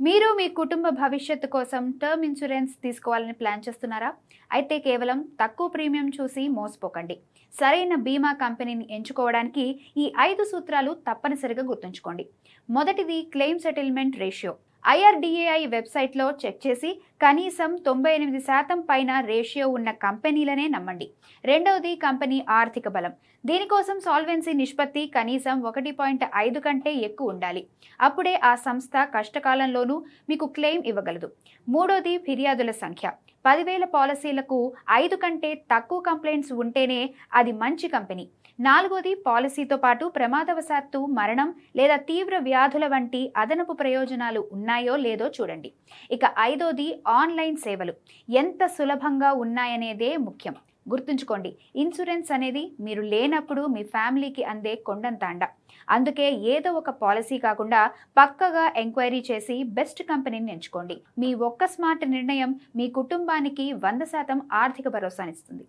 మీరు మీ కుటుంబ భవిష్యత్తు కోసం టర్మ్ ఇన్సూరెన్స్ తీసుకోవాలని ప్లాన్ చేస్తున్నారా? అయితే కేవలం తక్కువ ప్రీమియం చూసి మోసపోకండి. సరైన బీమా కంపెనీని ఎంచుకోవడానికి ఈ 5 సూత్రాలు తప్పనిసరిగా గుర్తుంచుకోండి. మొదటిది క్లెయిమ్ సెటిల్మెంట్ రేషియో. IRDAI వెబ్సైట్లో చెక్ చేసి కనీసం 98% పైన రేషియో ఉన్న కంపెనీలనే నమ్మండి. రెండవది కంపెనీ ఆర్థిక బలం. దీనికోసం సాల్వెన్సీ నిష్పత్తి కనీసం 1.5 కంటే ఎక్కువ ఉండాలి. అప్పుడే ఆ సంస్థ కష్టకాలంలోనూ మీకు క్లెయిమ్ ఇవ్వగలదు. మూడోది ఫిర్యాదుల సంఖ్య. 10,000 పాలసీలకు 5 కంటే తక్కువ కంప్లైంట్స్ ఉంటేనే అది మంచి కంపెనీ. నాలుగోది పాలసీతో పాటు ప్రమాదవశాత్తు మరణం లేదా తీవ్ర వ్యాధుల వంటి అదనపు ప్రయోజనాలు ఉన్నాయో లేదో చూడండి. ఇక ఐదోది ఆన్లైన్ సేవలు ఎంత సులభంగా ఉన్నాయనేదే ముఖ్యం. గుర్తుంచుకోండి, ఇన్సూరెన్స్ అనేది మీరు లేనప్పుడు మీ ఫ్యామిలీకి అందే కొండంత అండ. అందుకే ఏదో ఒక పాలసీ కాకుండా పక్కగా ఎంక్వైరీ చేసి బెస్ట్ కంపెనీని ఎంచుకోండి. మీ ఒక్క స్మార్ట్ నిర్ణయం మీ కుటుంబానికి 100% ఆర్థిక భరోసానిస్తుంది.